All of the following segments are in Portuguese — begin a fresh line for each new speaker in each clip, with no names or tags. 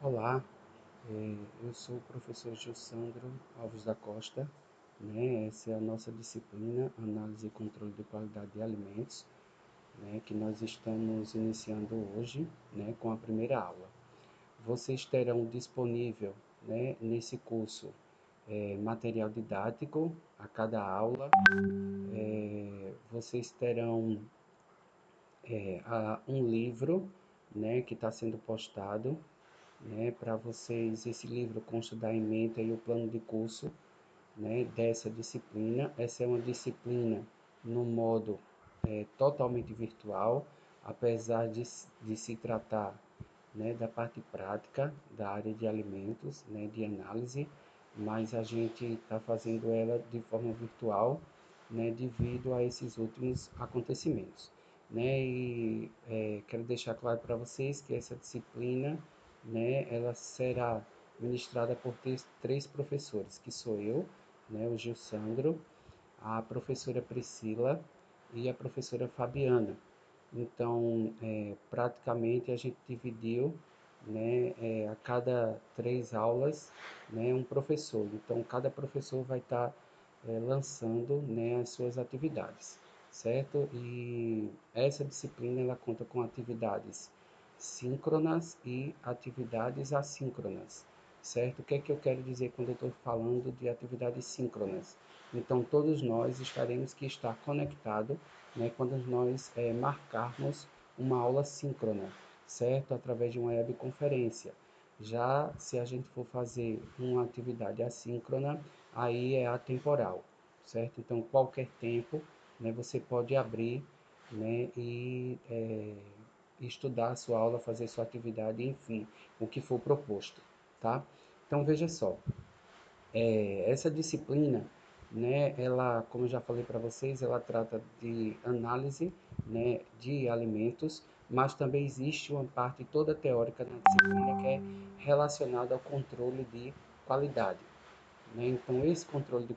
Olá, eu sou o professor Gilsandro Alves da Costa, né? Essa é a nossa disciplina, Análise e Controle de Qualidade de Alimentos, né? Que nós estamos iniciando hoje, né? Com a primeira aula. Vocês terão disponível, né? Nesse curso, material didático a cada aula. Vocês terão um livro, né? Que está sendo postado, né, para vocês. Esse livro consta da ementa e o plano de curso, né, dessa disciplina. Essa é uma disciplina no modo totalmente virtual, apesar de se tratar, né, da parte prática da área de alimentos, né, de análise, mas a gente está fazendo ela de forma virtual, né, devido a esses últimos acontecimentos. Né, e quero deixar claro para vocês que essa disciplina, né, ela será ministrada por três professores, que sou eu, né, o Gilsandro, a professora Priscila e a professora Fabiana. Então, praticamente a gente dividiu, né, a cada 3 aulas, né, um professor. Então, cada professor vai estar lançando, né, as suas atividades, certo? E essa disciplina ela conta com atividades síncronas e atividades assíncronas, certo? O que é que eu quero dizer quando eu estou falando de atividades síncronas? Então, todos nós estaremos que estar conectado, né, quando nós marcarmos uma aula síncrona, certo? Através de uma webconferência. Já se a gente for fazer uma atividade assíncrona, aí é atemporal, certo? Então, qualquer tempo, né, você pode abrir, né, e estudar a sua aula, fazer sua atividade, enfim, o que for proposto, tá? Então, veja só, essa disciplina, né, ela, como eu já falei para vocês, ela trata de análise, né, de alimentos, mas também existe uma parte toda teórica na disciplina que é relacionada ao controle de qualidade, né? Então, esse controle de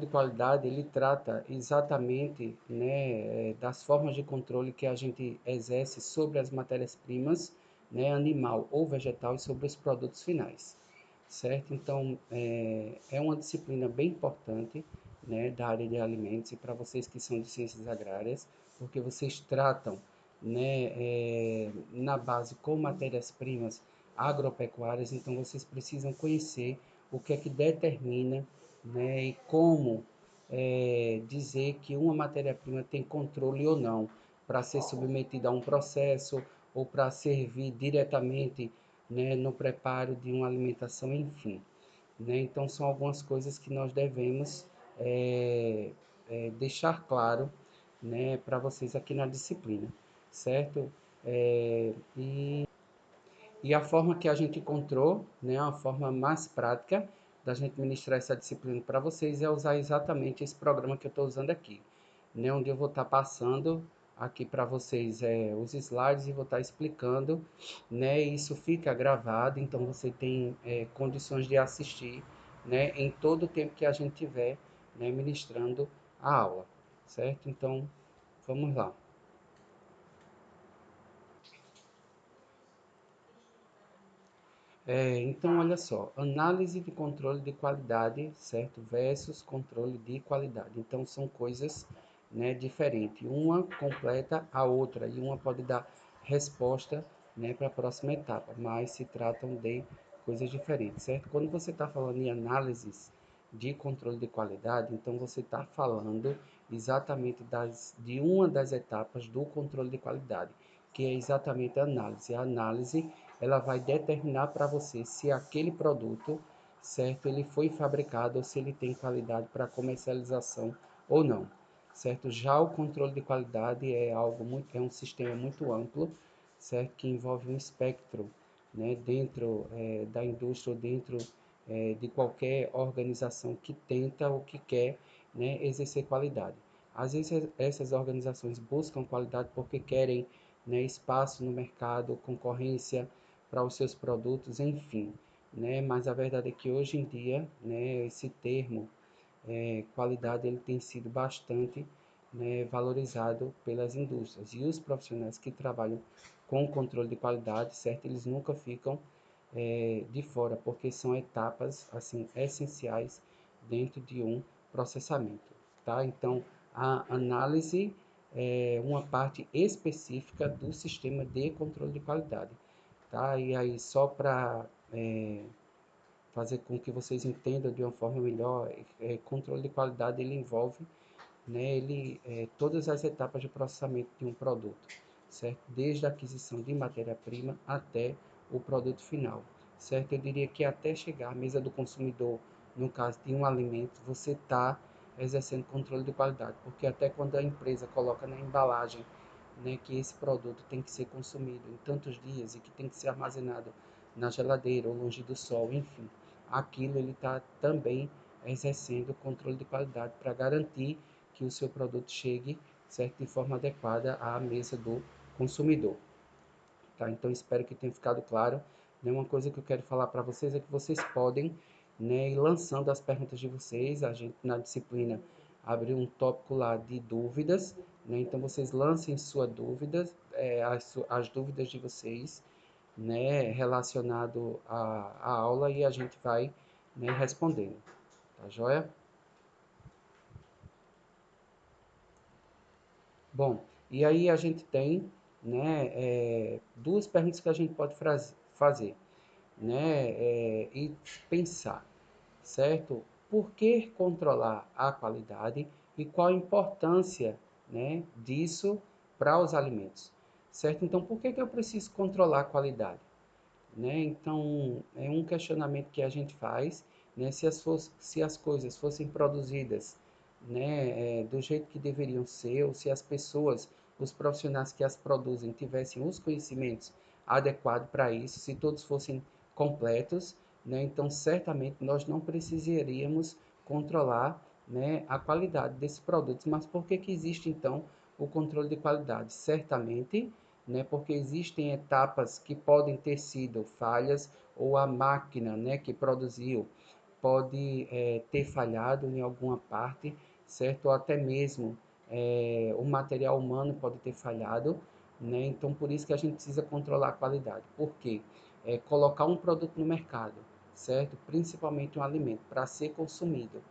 qualidade, ele trata exatamente, né, das formas de controle que a gente exerce sobre as matérias-primas, né, animal ou vegetal e sobre os produtos finais, certo? Então, é uma disciplina bem importante, né, da área de alimentos e para vocês que são de ciências agrárias, porque vocês tratam, né, na base com matérias-primas agropecuárias, então vocês precisam conhecer o que é que determina, né, e como dizer que uma matéria-prima tem controle ou não para ser submetida a um processo ou para servir diretamente, né, no preparo de uma alimentação, enfim. Né? Então, são algumas coisas que nós devemos deixar claro, né, para vocês aqui na disciplina, certo? E a forma que a gente encontrou, né, a forma mais prática da gente ministrar essa disciplina para vocês é usar exatamente esse programa que eu estou usando aqui, né, onde eu vou estar passando aqui para vocês os slides e vou estar explicando, né, isso fica gravado, então você tem condições de assistir, né, em todo o tempo que a gente tiver, né, ministrando a aula, certo? Então, vamos lá. Então, olha só, análise de controle de qualidade, certo? Versus controle de qualidade. Então, são coisas, né, diferentes. Uma completa a outra e uma pode dar resposta, né, para a próxima etapa, mas se tratam de coisas diferentes, certo? Quando você está falando em análises de controle de qualidade, então você está falando exatamente de uma das etapas do controle de qualidade, que é exatamente a análise. A análise ela vai determinar para você se aquele produto, certo, ele foi fabricado ou se ele tem qualidade para comercialização ou não, certo? Já o controle de qualidade é um sistema muito amplo, certo, que envolve um espectro, né, dentro da indústria ou dentro de qualquer organização que tenta ou que quer, né, exercer qualidade. Às vezes essas organizações buscam qualidade porque querem, né, espaço no mercado, concorrência para os seus produtos, enfim, né? Mas a verdade é que hoje em dia, né, esse termo qualidade ele tem sido bastante né, valorizado pelas indústrias. E os profissionais que trabalham com o controle de qualidade, certo? Eles nunca ficam de fora, porque são etapas assim essenciais dentro de um processamento, tá? Então, a análise é uma parte específica do sistema de controle de qualidade, tá? E aí, só para fazer com que vocês entendam de uma forma melhor, controle de qualidade ele envolve, né, todas as etapas de processamento de um produto, certo? Desde a aquisição de matéria-prima até o produto final, certo? Eu diria que até chegar à mesa do consumidor, no caso de um alimento, você está exercendo controle de qualidade, porque até quando a empresa coloca na embalagem, né, que esse produto tem que ser consumido em tantos dias e que tem que ser armazenado na geladeira ou longe do sol, enfim, aquilo ele está também exercendo controle de qualidade para garantir que o seu produto chegue, certo, de forma adequada à mesa do consumidor. Tá? Então espero que tenha ficado claro. Né? Uma coisa que eu quero falar para vocês é que vocês podem, né, ir lançando as perguntas de vocês. A gente na disciplina abriu um tópico lá de dúvidas, né? Então vocês lancem suas dúvidas, as dúvidas de vocês, né, relacionado à aula e a gente vai, né, respondendo. Tá joia? Bom, e aí a gente tem, né, duas perguntas que a gente pode fazer, né, e pensar, certo? Por que controlar a qualidade e qual a importância, né, disso para os alimentos, certo? Então, por que eu preciso controlar a qualidade? Né? Então, é um questionamento que a gente faz, né? Se as coisas fossem produzidas, né, do jeito que deveriam ser, ou se as pessoas, os profissionais que as produzem, tivessem os conhecimentos adequados para isso, se todos fossem completos, né? Então, certamente nós não precisaríamos controlar, né, a qualidade desses produtos. Mas por que que existe então o controle de qualidade? Certamente, né, porque existem etapas que podem ter sido falhas ou a máquina, né, que produziu pode ter falhado em alguma parte, certo? Ou até mesmo o material humano pode ter falhado, né? Então por isso que a gente precisa controlar a qualidade. Por quê? Colocar um produto no mercado, certo? Principalmente um alimento para ser consumido.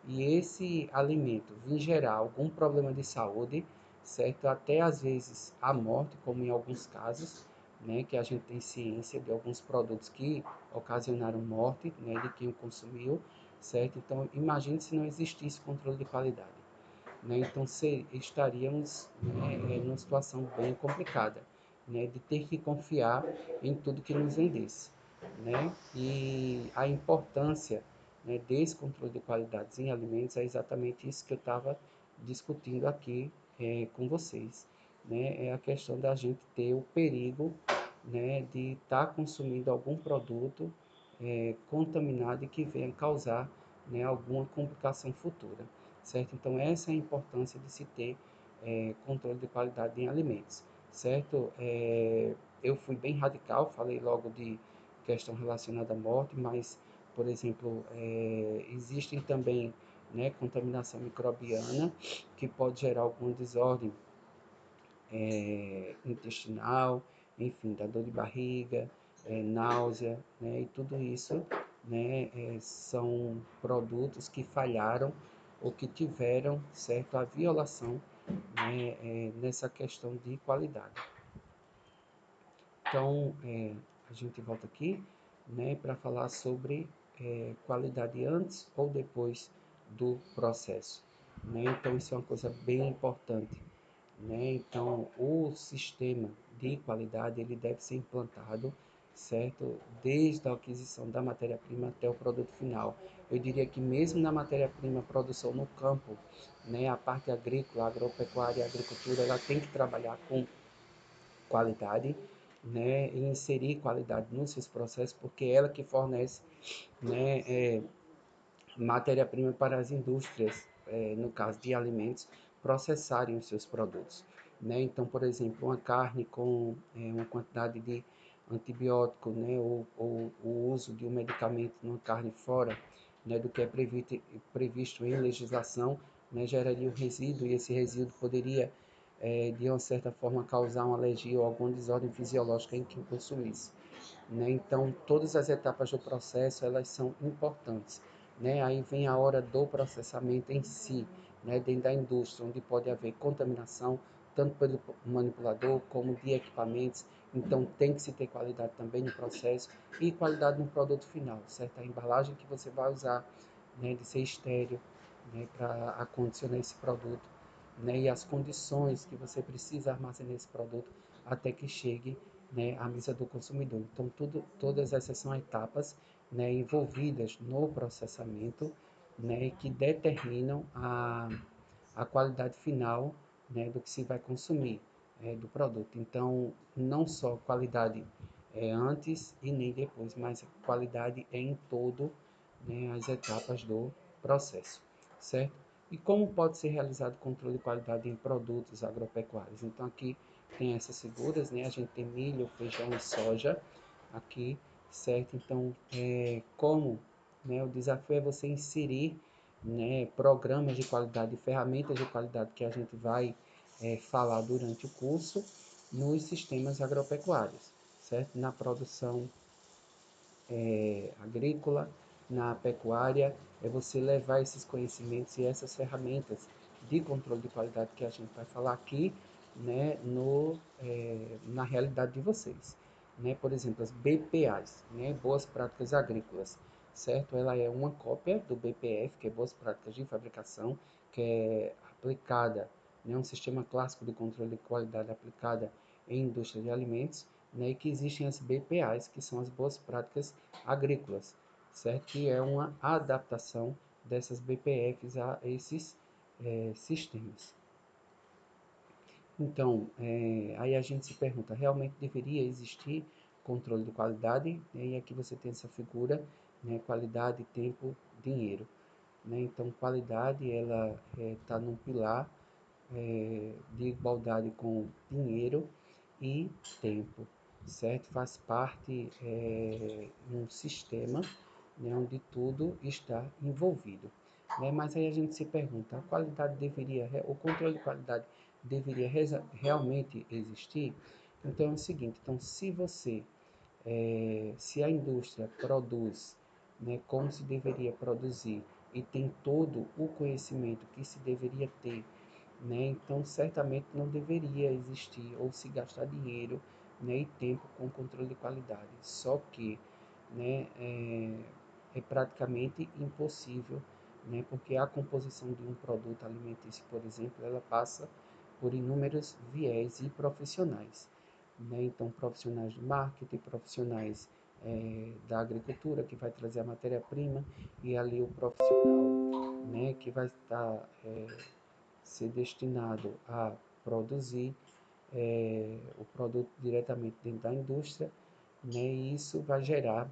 E esse alimento vir gerar algum problema de saúde, certo? Até às vezes a morte, como em alguns casos, né, que a gente tem ciência de alguns produtos que ocasionaram morte, né, de quem o consumiu, certo? Então, imagine se não existisse controle de qualidade, né? Então, estaríamos, né, numa situação bem complicada, né, de ter que confiar em tudo que nos vendesse, né? E a importância, né, desse controle de qualidades em alimentos é exatamente isso que eu estava discutindo aqui com vocês, né? É a questão da gente ter o perigo, né, de estar consumindo algum produto contaminado e que venha causar, né, alguma complicação futura, certo? Então essa é a importância de se ter controle de qualidade em alimentos, certo? Eu fui bem radical, falei logo de questão relacionada à morte, mas, por exemplo, existem também, né, contaminação microbiana que pode gerar alguma desordem intestinal, enfim, da dor de barriga, náusea, né? E tudo isso, né, são produtos que falharam ou que tiveram, certo, a violação, né, nessa questão de qualidade. Então, a gente volta aqui, né, para falar sobre qualidade antes ou depois do processo, né? Então, isso é uma coisa bem importante, né? Então, o sistema de qualidade ele deve ser implantado, certo? Desde a aquisição da matéria-prima até o produto final. Eu diria que mesmo na matéria-prima, produção no campo, né, a parte agrícola, agropecuária e agricultura, ela tem que trabalhar com qualidade, né, e inserir qualidade nos seus processos, porque é ela que fornece, né, matéria-prima para as indústrias, no caso de alimentos, processarem os seus produtos, né? Então, por exemplo, uma carne com uma quantidade de antibiótico, né, ou o uso de um medicamento numa carne fora, né, do que é previsto em legislação, né, geraria um resíduo e esse resíduo poderia, de uma certa forma, causar uma alergia ou alguma desordem fisiológica em quem consumisse, né? Então, todas as etapas do processo, elas são importantes, né? Aí vem a hora do processamento em si, né? Dentro da indústria, onde pode haver contaminação, tanto pelo manipulador como de equipamentos. Então, tem que se ter qualidade também no processo e qualidade no produto final, certo? A embalagem que você vai usar, né? De ser estéril, né? Para acondicionar esse produto, né? E as condições que você precisa armazenar esse produto até que chegue, né, à mesa do consumidor. Então, todas essas são etapas, né, envolvidas no processamento, né, que determinam a qualidade final, né, do que se vai consumir, do produto. Então, não só qualidade antes e nem depois, mas qualidade em todo, né, as etapas do processo, certo? E como pode ser realizado o controle de qualidade em produtos agropecuários? Então, aqui tem essas figuras, né? A gente tem milho, feijão e soja aqui, certo? Então, como, né, o desafio é você inserir, né, programas de qualidade, ferramentas de qualidade que a gente vai falar durante o curso nos sistemas agropecuários, certo? Na produção agrícola, na pecuária, é você levar esses conhecimentos e essas ferramentas de controle de qualidade que a gente vai falar aqui, né, na realidade de vocês. Né? Por exemplo, as BPAs, né, Boas Práticas Agrícolas, certo? Ela é uma cópia do BPF, que é Boas Práticas de Fabricação, que é aplicada, né, um sistema clássico de controle de qualidade aplicada em indústria de alimentos, né, e que existem as BPAs, que são as Boas Práticas Agrícolas, certo? Que é uma adaptação dessas BPFs a esses sistemas. Então, aí a gente se pergunta, realmente deveria existir controle de qualidade? E aqui você tem essa figura, né, qualidade, tempo, dinheiro. Né? Então, qualidade, ela está num pilar de igualdade com dinheiro e tempo, certo? Faz parte de um sistema, né, onde tudo está envolvido. Né? Mas aí a gente se pergunta, a qualidade deveria, o controle de qualidade deveria realmente existir? Então é o seguinte, então se a indústria produz, né, como se deveria produzir e tem todo o conhecimento que se deveria ter, né, então certamente não deveria existir ou se gastar dinheiro, né, e tempo com controle de qualidade. Só que, né, é praticamente impossível, né, porque a composição de um produto alimentício, por exemplo, ela passa por inúmeros viés e profissionais, né? Então, profissionais do marketing, profissionais da agricultura, que vai trazer a matéria-prima, e ali o profissional, né, que vai estar ser destinado a produzir o produto diretamente dentro da indústria, né, e isso vai gerar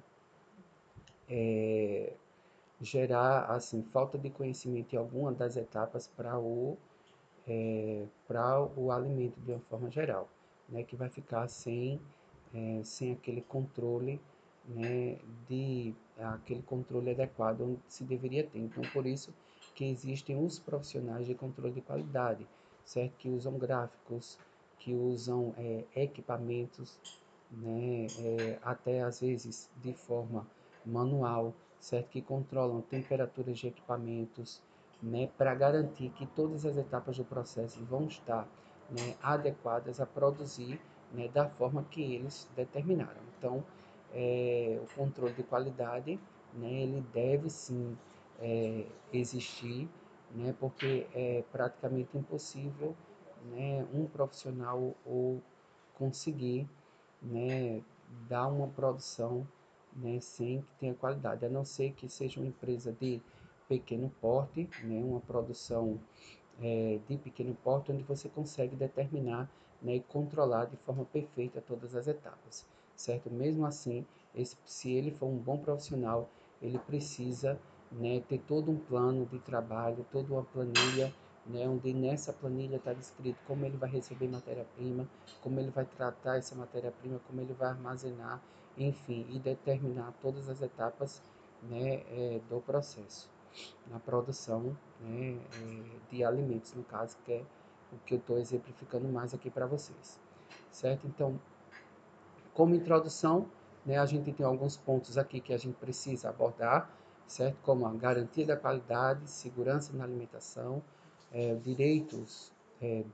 assim falta de conhecimento em alguma das etapas para o alimento de uma forma geral, né, que vai ficar sem aquele controle, né, aquele controle adequado onde se deveria ter. Então, por isso que existem os profissionais de controle de qualidade, certo? Que usam gráficos, que usam equipamentos, né, até às vezes de forma manual, certo? Que controlam temperaturas de equipamentos, né, para garantir que todas as etapas do processo vão estar, né, adequadas a produzir, né, da forma que eles determinaram. Então, o controle de qualidade, né, ele deve sim existir, né, porque é praticamente impossível, né, um profissional ou conseguir, né, dar uma produção, né, sem que tenha qualidade, a não ser que seja uma empresa de pequeno porte, né, uma produção de pequeno porte, onde você consegue determinar, né, e controlar de forma perfeita todas as etapas, certo? Mesmo assim, se ele for um bom profissional, ele precisa, né, ter todo um plano de trabalho, toda uma planilha, né, onde nessa planilha está descrito como ele vai receber matéria-prima, como ele vai tratar essa matéria-prima, como ele vai armazenar, enfim, e determinar todas as etapas, né, do processo. na produção, né, de alimentos, no caso, que é o que eu estou exemplificando mais aqui para vocês, certo? Então, como introdução, né, a gente tem alguns pontos aqui que a gente precisa abordar, certo? Como a garantia da qualidade, segurança na alimentação, direitos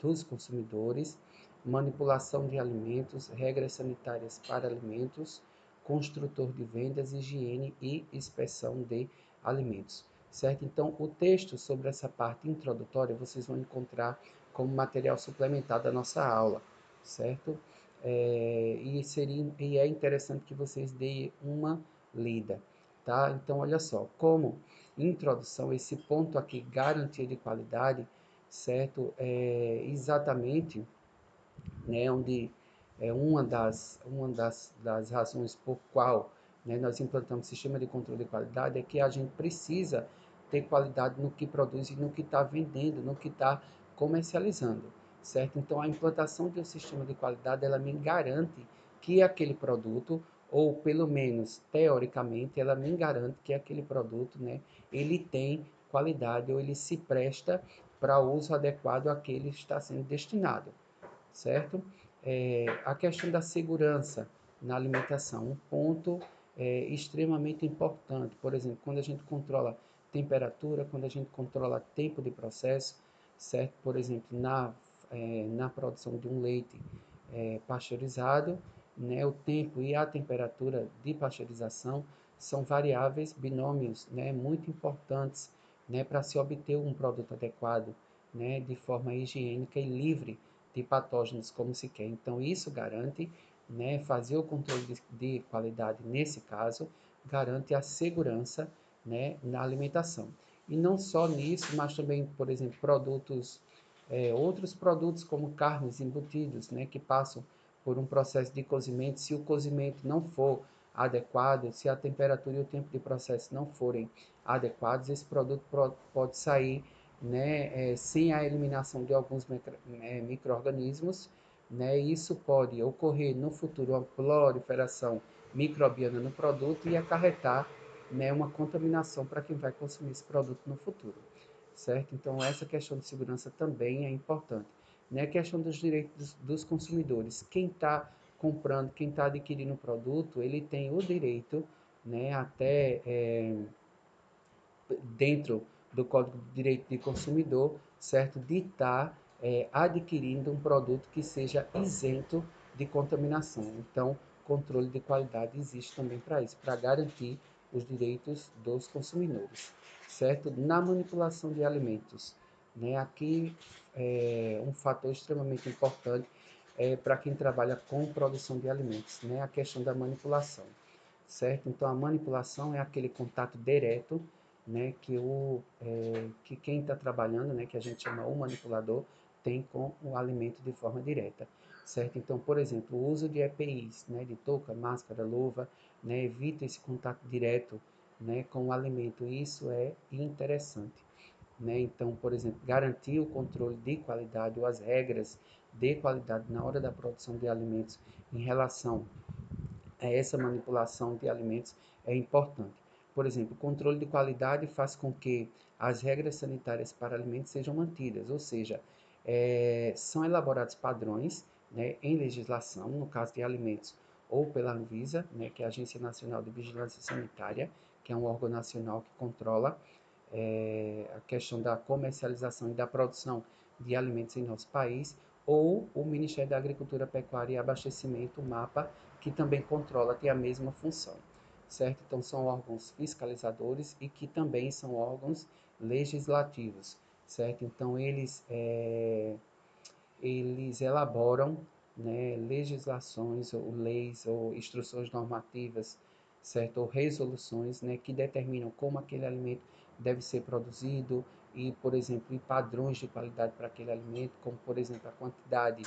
dos consumidores, manipulação de alimentos, regras sanitárias para alimentos, construtor de vendas, higiene e inspeção de alimentos, certo? Então, o texto sobre essa parte introdutória vocês vão encontrar como material suplementar da nossa aula, certo? E é interessante que vocês deem uma lida, tá? Então, olha só, como introdução, esse ponto aqui, garantia de qualidade, certo? É exatamente, né, onde é das razões por qual, né, nós implantamos sistema de controle de qualidade é que a gente precisa ter qualidade no que produz e no que está vendendo, no que está comercializando, certo? Então, a implantação de um sistema de qualidade, ela me garante que aquele produto, ou pelo menos teoricamente, ela me garante que aquele produto, né, ele tem qualidade ou ele se presta para uso adequado àquele que está sendo destinado, certo? A questão da segurança na alimentação, um ponto extremamente importante. Por exemplo, quando a gente controla temperatura, quando a gente controla tempo de processo, certo? Por exemplo, na produção de um leite pasteurizado, né, o tempo e a temperatura de pasteurização são variáveis, binômios, né, muito importantes, né, para se obter um produto adequado, né, de forma higiênica e livre de patógenos como se quer. Então, isso garante, né, fazer o controle de qualidade nesse caso, garante a segurança, né, na alimentação. E não só nisso, mas também, por exemplo, outros produtos como carnes, embutidos, né, que passam por um processo de cozimento. Se o cozimento não for adequado, se a temperatura e o tempo de processo não forem adequados, esse produto pode sair, né, sem a eliminação de alguns micro-organismos, né, isso pode ocorrer no futuro uma proliferação microbiana no produto e acarretar, né, uma contaminação para quem vai consumir esse produto no futuro, certo? Então, essa questão de segurança também é importante. Né? A questão dos direitos dos consumidores. Quem está comprando, quem está adquirindo o produto, ele tem o direito, né, até dentro do Código de Direito de Consumidor, certo, de estar adquirindo um produto que seja isento de contaminação. Então, controle de qualidade existe também para isso, para garantir os direitos dos consumidores, certo? Na manipulação de alimentos, né? Aqui um fator extremamente importante para quem trabalha com produção de alimentos, né? A questão da manipulação, certo? Então, a manipulação é aquele contato direto, né, que quem está trabalhando, né, que a gente chama o manipulador, tem com o alimento de forma direta, certo? Então, por exemplo, o uso de EPIs, né, de touca, máscara, luva, né, evita esse contato direto, né, com o alimento. Isso é interessante, né? Então, por exemplo, garantir o controle de qualidade ou as regras de qualidade na hora da produção de alimentos em relação essa manipulação de alimentos é importante. Por exemplo, o controle de qualidade faz com que as regras sanitárias para alimentos sejam mantidas, ou seja, são elaborados padrões, né, em legislação, no caso de alimentos, ou pela Anvisa, né, que é a Agência Nacional de Vigilância Sanitária, que é um órgão nacional que controla a questão da comercialização e da produção de alimentos em nosso país, ou o Ministério da Agricultura, Pecuária e Abastecimento, o MAPA, que também controla, tem a mesma função, certo? Então, são órgãos fiscalizadores e que também são órgãos legislativos, certo? Então, eles elaboram, né, legislações ou leis ou instruções normativas, certo? Ou resoluções, né, que determinam como aquele alimento deve ser produzido e, por exemplo, em padrões de qualidade para aquele alimento, como, por exemplo, a quantidade,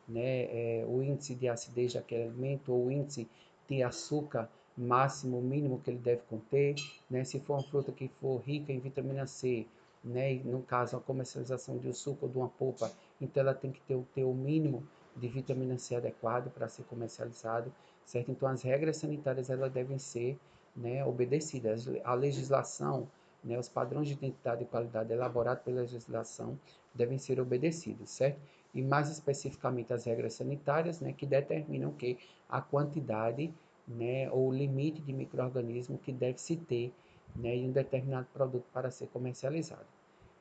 né, o índice de acidez daquele alimento ou o índice de açúcar máximo, mínimo que ele deve conter, né? Se for uma fruta que for rica em vitamina C, né, e no caso a comercialização de um suco ou de uma polpa, então ela tem que ter o teor mínimo de vitamina C adequado para ser comercializado, certo? Então as regras sanitárias elas devem ser, né, obedecidas. A legislação, né, os padrões de identidade e qualidade elaborados pela legislação devem ser obedecidos, certo? E mais especificamente as regras sanitárias, né, que determinam que a quantidade, né, ou o limite de micro-organismo que deve se ter, né, em um determinado produto para ser comercializado,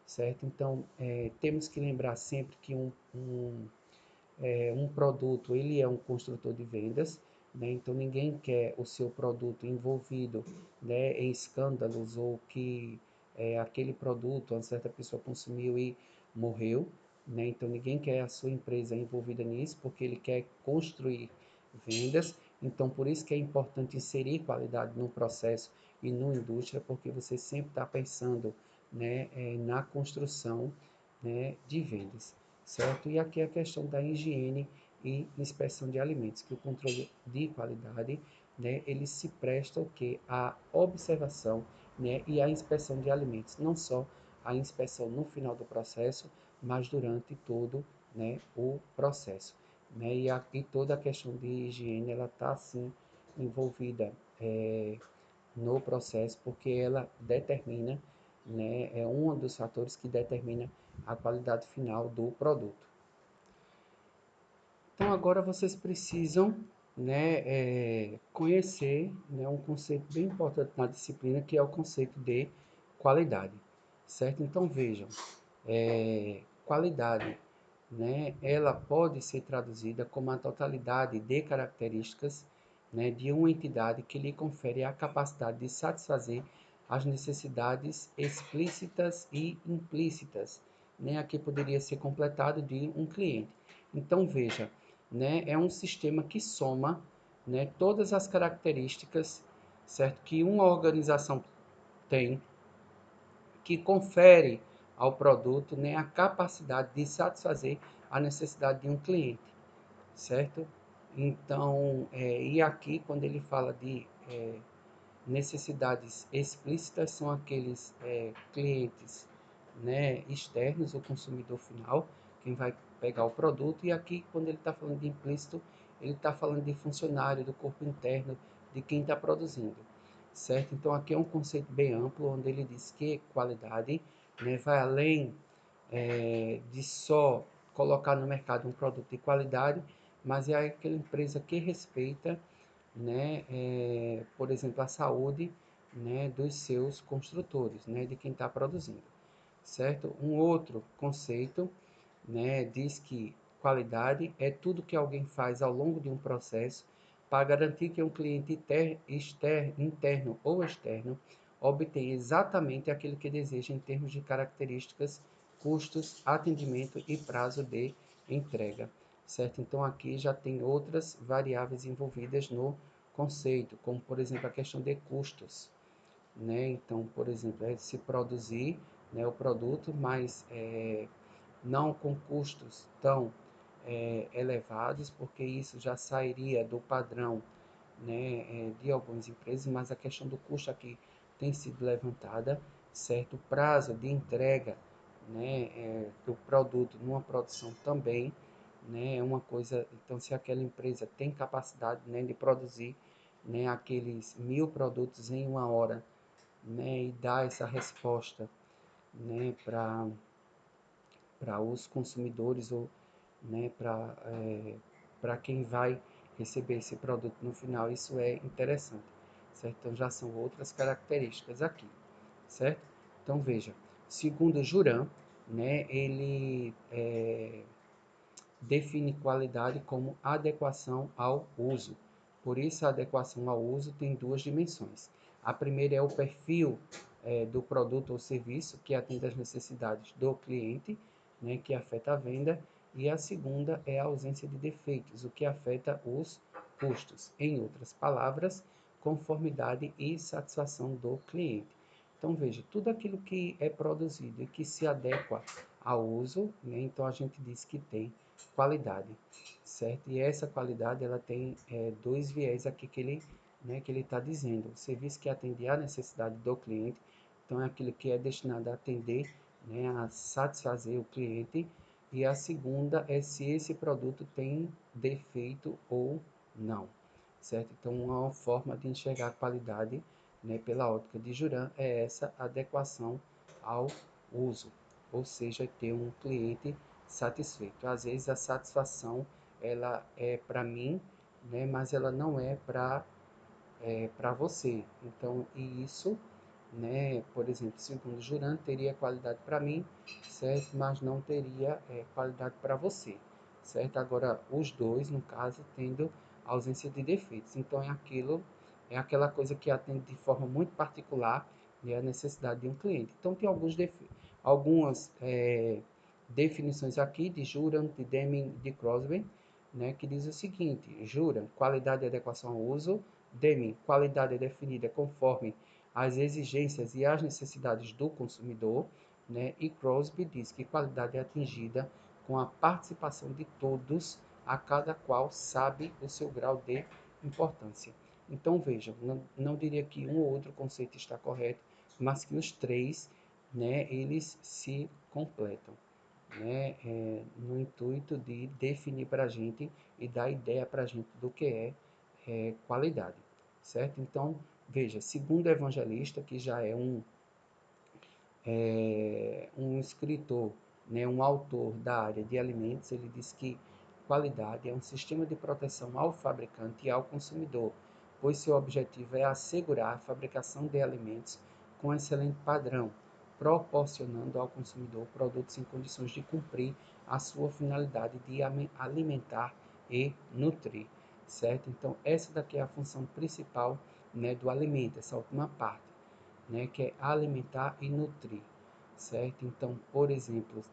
certo? Então, temos que lembrar sempre que um produto ele é um construtor de vendas, né? Então ninguém quer o seu produto envolvido, né, em escândalos ou que aquele produto uma certa pessoa consumiu e morreu, né? Então ninguém quer a sua empresa envolvida nisso porque ele quer construir vendas. Então por isso que é importante inserir qualidade no processo e na indústria, porque você sempre está pensando, né, na construção, né, de vendas, certo? E aqui a questão da higiene e inspeção de alimentos, que o controle de qualidade, né, ele se presta o que? A observação, né, e a inspeção de alimentos, não só a inspeção no final do processo, mas durante todo, né, o processo, né, e toda a questão de higiene, ela está assim envolvida no processo, porque ela determina, né, é um dos fatores que determina a qualidade final do produto. Então agora vocês precisam, né, conhecer, né, um conceito bem importante na disciplina, que é o conceito de qualidade, certo? Então vejam, qualidade, né, ela pode ser traduzida como a totalidade de características, né, de uma entidade que lhe confere a capacidade de satisfazer as necessidades explícitas e implícitas, né, aqui poderia ser completado de um cliente. Então veja, né, é um sistema que soma, né, todas as características, certo, que uma organização tem, que confere ao produto, né, a capacidade de satisfazer a necessidade de um cliente, certo? Então, e aqui quando ele fala de necessidades explícitas, são aqueles clientes, né, externos, o consumidor final, quem vai pegar o produto, e aqui quando ele está falando de implícito, ele está falando de funcionário, do corpo interno, de quem está produzindo, certo? Então aqui é um conceito bem amplo, onde ele diz que qualidade, né, vai além de só colocar no mercado um produto de qualidade, mas é aquela empresa que respeita, né, por exemplo, a saúde, né, dos seus construtores, né, de quem está produzindo, certo? Um outro conceito, né, diz que qualidade é tudo que alguém faz ao longo de um processo para garantir que um cliente interno ou externo obtenha exatamente aquilo que deseja em termos de características, custos, atendimento e prazo de entrega, certo? Então aqui já tem outras variáveis envolvidas no conceito, como por exemplo a questão de custos, né? Então, por exemplo, é se produzir, né, o produto, mas não com custos tão elevados, porque isso já sairia do padrão, né, de algumas empresas, mas a questão do custo aqui tem sido levantada, certo? O prazo de entrega, né, do produto numa produção também, né, é uma coisa. Então, se aquela empresa tem capacidade, né, de produzir, né, aqueles 1000 produtos em uma hora, né, e dar essa resposta, né, para os consumidores ou, né, para quem vai receber esse produto no final, isso é interessante, certo? Então já são outras características aqui, certo? Então veja, segundo Juran, né, ele define qualidade como adequação ao uso. Por isso, a adequação ao uso tem duas dimensões. A primeira é o perfil do produto ou serviço que atende às necessidades do cliente, né, que afeta a venda, e a segunda é a ausência de defeitos, o que afeta os custos. Em outras palavras, conformidade e satisfação do cliente. Então veja, tudo aquilo que é produzido e que se adequa ao uso, né, então a gente diz que tem qualidade, certo? E essa qualidade ela tem dois viés aqui que ele está dizendo. O serviço que atende à necessidade do cliente, então é aquilo que é destinado a atender, né, a satisfazer o cliente. E a segunda é se esse produto tem defeito ou não, certo? Então, uma forma de enxergar a qualidade, né, pela ótica de Juran, é essa adequação ao uso, ou seja, ter um cliente satisfeito. Às vezes a satisfação ela é para mim, né, mas ela não é para você. Então, e isso, né, por exemplo, segundo Juran, teria qualidade para mim, certo? Mas não teria qualidade para você, certo? Agora, os dois, no caso, tendo ausência de defeitos. Então, é aquela coisa que atende de forma muito particular, né, a necessidade de um cliente. Então, tem algumas definições aqui de Juran, de Deming, de Crosby, né, que diz o seguinte: Juran, qualidade e adequação ao uso. Deming, qualidade é definida conforme as exigências e as necessidades do consumidor, né? E Crosby diz que qualidade é atingida com a participação de todos, a cada qual sabe o seu grau de importância. Então vejam, não diria que um ou outro conceito está correto, mas que os três, né, eles se completam, né, no intuito de definir para a gente e dar ideia para a gente do que qualidade, certo? Então, veja, segundo o evangelista, que já é um escritor, né, um autor da área de alimentos, ele diz que qualidade é um sistema de proteção ao fabricante e ao consumidor, pois seu objetivo é assegurar a fabricação de alimentos com excelente padrão, proporcionando ao consumidor produtos em condições de cumprir a sua finalidade de alimentar e nutrir, certo? Então, essa daqui é a função principal, né, do alimento, essa última parte, né, que é alimentar e nutrir, certo? Então, por exemplo,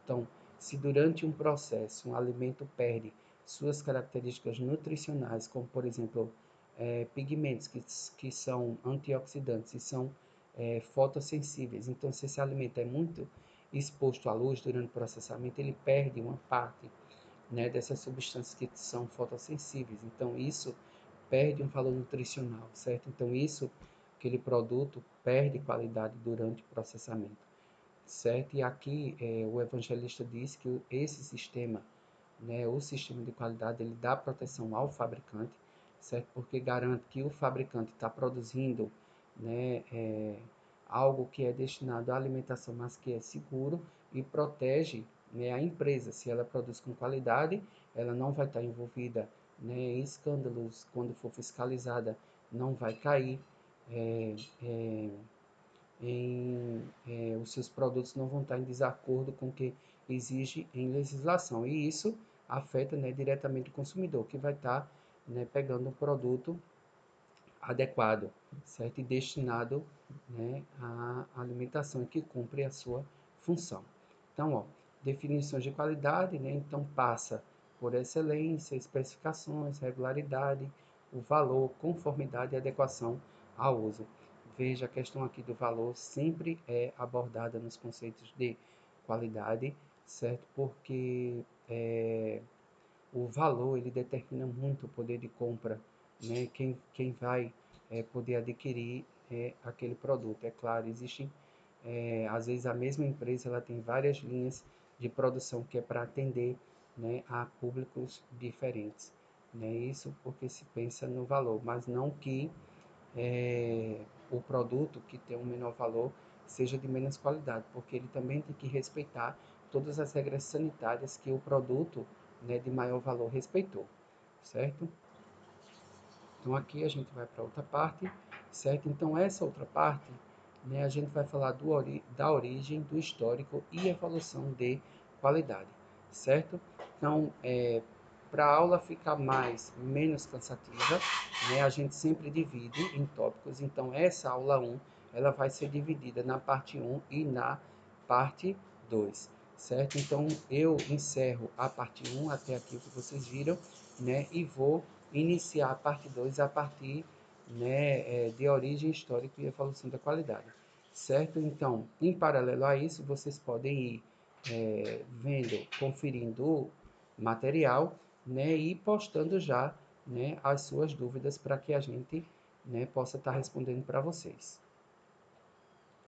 se durante um processo um alimento perde suas características nutricionais, como por exemplo pigmentos que são antioxidantes e são fotossensíveis, então se esse alimento é muito exposto à luz durante o processamento, ele perde uma parte, né, dessas substâncias que são fotossensíveis. Então isso perde um valor nutricional, certo? Então isso, aquele produto perde qualidade durante o processamento, certo? E aqui o evangelista diz que esse sistema, né, o sistema de qualidade, ele dá proteção ao fabricante, certo? Porque garante que o fabricante está produzindo, né, algo que é destinado à alimentação, mas que é seguro e protege, né, a empresa. Se ela produz com qualidade, ela não vai estar envolvida, né, em escândalos, quando for fiscalizada, não vai cair é, é, os seus produtos não vão estar em desacordo com o que exige em legislação. E isso afeta, né, diretamente o consumidor, que vai estar, né, pegando um produto adequado, certo? E destinado, né, à alimentação que cumpre a sua função. Então, ó, definições de qualidade, né? Então passa por excelência, especificações, regularidade, o valor, conformidade e adequação ao uso. Veja, a questão aqui do valor sempre é abordada nos conceitos de qualidade, certo? Porque o valor ele determina muito o poder de compra, né? Quem vai poder adquirir aquele produto. É claro, existem às vezes a mesma empresa ela tem várias linhas de produção que é para atender, né, a públicos diferentes, né? Isso porque se pensa no valor, mas não que o produto que tem um menor valor seja de menos qualidade, porque ele também tem que respeitar todas as regras sanitárias que o produto, né, de maior valor respeitou, certo? Então aqui a gente vai para outra parte, certo? Então essa outra parte, né, a gente vai falar da origem, do histórico e evolução de qualidade, certo? Então, para a aula ficar menos cansativa, né, a gente sempre divide em tópicos. Então essa aula 1, ela vai ser dividida na parte 1 e na parte 2, certo? Então eu encerro a parte 1 até aqui o que vocês viram, né, e vou iniciar a parte 2 a partir, né, de origem histórica e evolução da qualidade, certo? Então, em paralelo a isso, vocês podem ir vendo, conferindo o material, né, e postando já, né, as suas dúvidas para que a gente, né, possa estar respondendo para vocês.